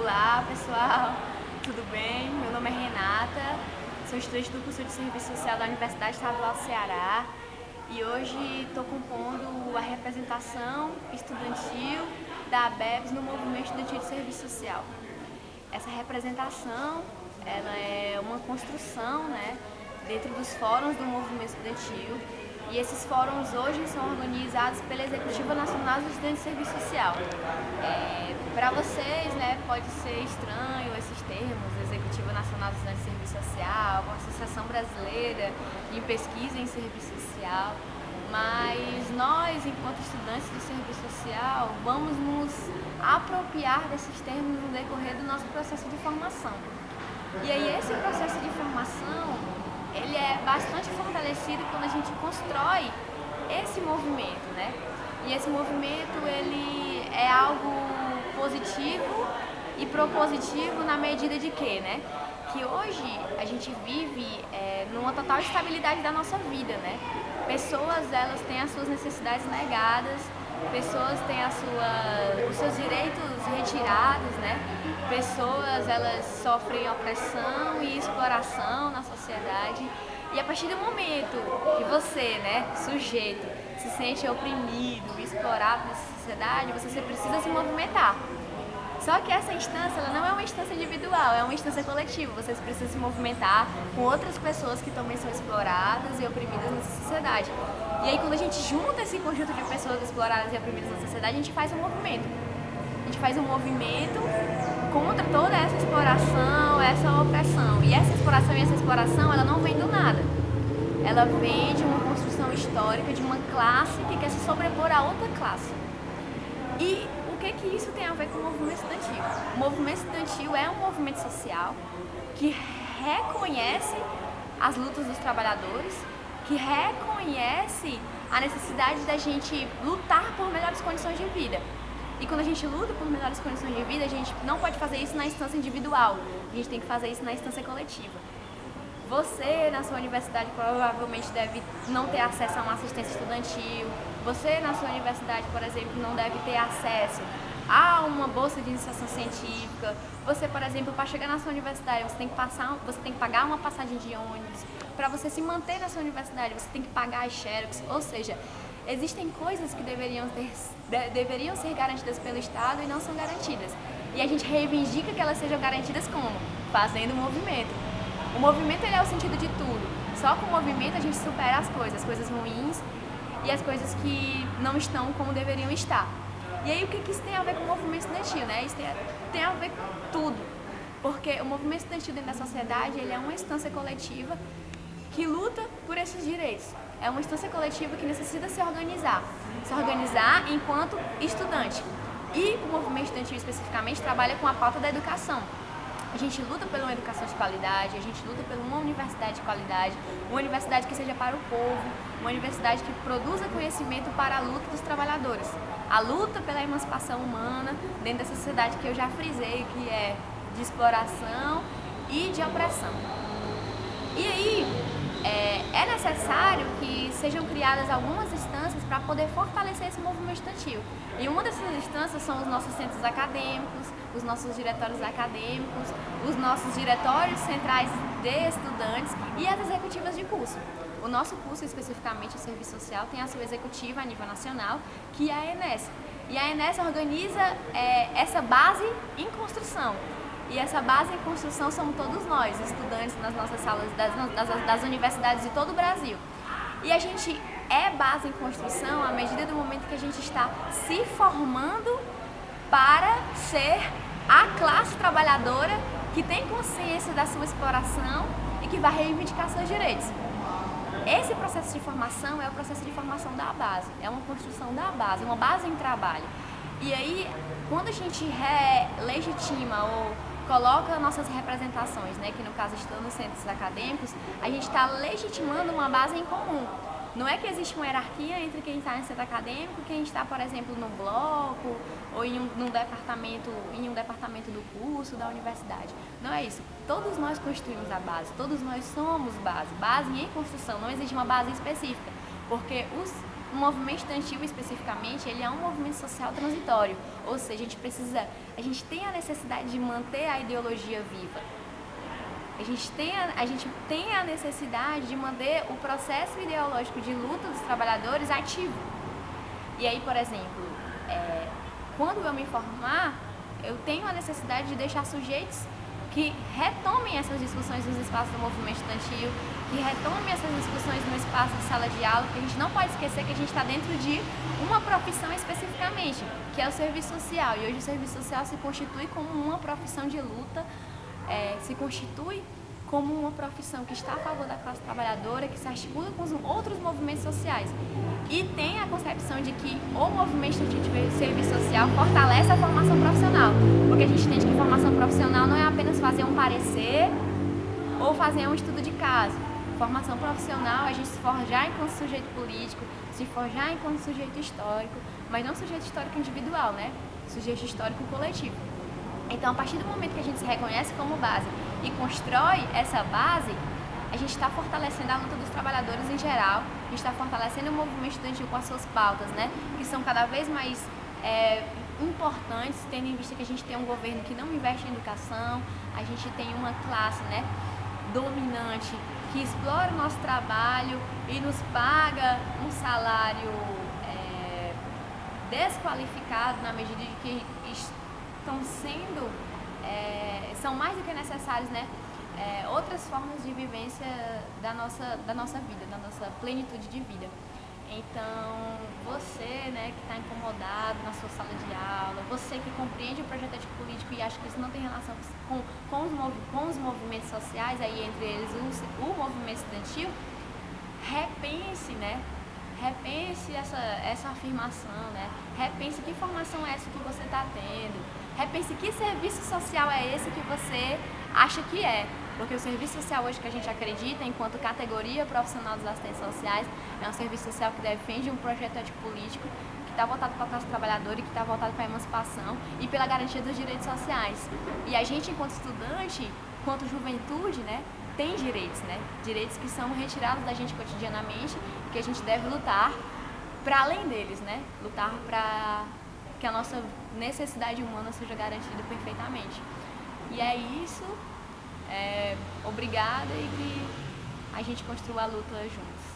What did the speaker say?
Olá pessoal, tudo bem? Meu nome é Renata, sou estudante do curso de Serviço Social da Universidade Estadual do Ceará e hoje estou compondo a representação estudantil da ABEBS no Movimento Estudantil de Serviço Social. Essa representação ela é uma construção, dentro dos fóruns do movimento estudantil. E esses fóruns hoje são organizados pela Executiva Nacional dos Estudantes de Serviço Social. Para vocês, pode ser estranho esses termos, Executiva Nacional dos Estudantes de Serviço Social, Associação Brasileira de Pesquisa em Serviço Social, mas nós, enquanto estudantes de serviço social, vamos nos apropriar desses termos no decorrer do nosso processo de formação. E aí esse processo de formação, ele é bastante fortalecido quando a gente constrói esse movimento, E esse movimento, ele é algo positivo e propositivo na medida de que hoje a gente vive numa total estabilidade da nossa vida, Pessoas, elas têm as suas necessidades negadas, pessoas têm os seus direitos retirados, Pessoas, elas sofrem opressão e exploração na sociedade. E a partir do momento que você, sujeito, se sente oprimido, explorado nessa sociedade, você precisa se movimentar. Só que essa instância, ela não é uma instância individual, é uma instância coletiva. Você precisa se movimentar com outras pessoas que também são exploradas e oprimidas nessa sociedade. E aí, quando a gente junta esse conjunto de pessoas exploradas e oprimidas na sociedade, a gente faz um movimento. A gente faz um movimento contra toda essa exploração, essa opressão. E essa exploração, ela não vem do nada. Ela vem de uma construção histórica, de uma classe que quer se sobrepor a outra classe. E o que isso tem a ver com o movimento estudantil? O movimento estudantil é um movimento social que reconhece as lutas dos trabalhadores, que reconhece a necessidade da gente lutar por melhores condições de vida. E quando a gente luta por melhores condições de vida, a gente não pode fazer isso na instância individual, a gente tem que fazer isso na instância coletiva. Você, na sua universidade, provavelmente deve não ter acesso a uma assistência estudantil. Você, na sua universidade, por exemplo, não deve ter acesso a uma bolsa de iniciação científica. Você, por exemplo, para chegar na sua universidade, você tem que pagar uma passagem de ônibus. Para você se manter na sua universidade, você tem que pagar as xerox. Ou seja, existem coisas que deveriam ser garantidas pelo Estado e não são garantidas. E a gente reivindica que elas sejam garantidas como? Fazendo movimento. O movimento, ele é o sentido de tudo. Só com o movimento a gente supera as coisas ruins e as coisas que não estão como deveriam estar. E aí o que isso tem a ver com o movimento estudantil, Isso tem a ver com tudo. Porque o movimento estudantil dentro da sociedade, ele é uma instância coletiva que luta por esses direitos. É uma instância coletiva que necessita se organizar enquanto estudante. E o movimento estudantil especificamente trabalha com a pauta da educação. A gente luta por uma educação de qualidade, a gente luta por uma universidade de qualidade, uma universidade que seja para o povo, uma universidade que produza conhecimento para a luta dos trabalhadores. A luta pela emancipação humana dentro dessa sociedade que eu já frisei, que é de exploração e de opressão. E aí, é necessário que sejam criadas algumas instâncias para poder fortalecer esse movimento estudantil. E uma dessas instâncias são os nossos centros acadêmicos, os nossos diretórios acadêmicos, os nossos diretórios centrais de estudantes e as executivas de curso. O nosso curso, especificamente o Serviço Social, tem a sua executiva a nível nacional, que é a ENES. E a ENES organiza essa base em construção. E essa base em construção somos todos nós, estudantes nas nossas salas das universidades de todo o Brasil. E a gente é base em construção à medida do momento que a gente está se formando para ser a classe trabalhadora que tem consciência da sua exploração e que vai reivindicar seus direitos. Esse processo de formação é o processo de formação da base, é uma construção da base, uma base em trabalho. E aí, quando a gente legitima ou coloca nossas representações, que no caso estão nos centros acadêmicos, a gente está legitimando uma base em comum. Não é que existe uma hierarquia entre quem está no centro acadêmico e quem está, por exemplo, no bloco ou em um departamento do curso da universidade. Não é isso. Todos nós constituímos a base, todos nós somos base em construção, não existe uma base específica, porque o movimento estudantil especificamente, ele é um movimento social transitório, ou seja, a gente tem a necessidade de manter a ideologia viva. A gente tem a necessidade de manter o processo ideológico de luta dos trabalhadores ativo. E aí, por exemplo, quando eu me formar, eu tenho a necessidade de deixar sujeitos que retomem essas discussões nos espaços do movimento estudantil, que retomem essas discussões no espaço de sala de aula, porque a gente não pode esquecer que a gente está dentro de uma profissão especificamente, que é o serviço social. E hoje o serviço social se constitui como uma profissão de luta, se constitui como uma profissão que está a favor da classe trabalhadora, que se articula com os outros movimentos sociais. E tem a concepção de que o movimento de serviço social fortalece a formação profissional, porque a gente entende que formação profissional não é apenas fazer um parecer ou fazer um estudo de caso. Formação profissional é a gente se forjar enquanto sujeito político, se forjar enquanto sujeito histórico, mas não sujeito histórico individual, né? Sujeito histórico coletivo. Então, a partir do momento que a gente se reconhece como base e constrói essa base, a gente está fortalecendo a luta dos trabalhadores em geral, a gente está fortalecendo o movimento estudantil com as suas pautas, né, que são cada vez mais importantes, tendo em vista que a gente tem um governo que não investe em educação, a gente tem uma classe, né, dominante que explora o nosso trabalho e nos paga um salário desqualificado na medida de que estão sendo, são mais do que necessários, né, outras formas de vivência da nossa vida, da nossa plenitude de vida. Então, você, né, que está incomodado na sua sala de aula, você que compreende o projeto ético político e acha que isso não tem relação com os movimentos sociais, aí entre eles o movimento estudantil, repense, né? Repense essa afirmação, né? Repense que formação é essa que você está tendo. Repense que serviço social é esse que você acha que é. Porque o serviço social hoje que a gente acredita, enquanto categoria profissional dos assistentes sociais, é um serviço social que defende um projeto ético-político, que está voltado para a classe trabalhadora e que está voltado para a emancipação e pela garantia dos direitos sociais. E a gente, enquanto estudante, enquanto juventude, né, tem direitos, né? Direitos que são retirados da gente cotidianamente e que a gente deve lutar para além deles, né? Lutar para que a nossa necessidade humana seja garantida perfeitamente. E é isso. Obrigada e que a gente construa a luta juntos.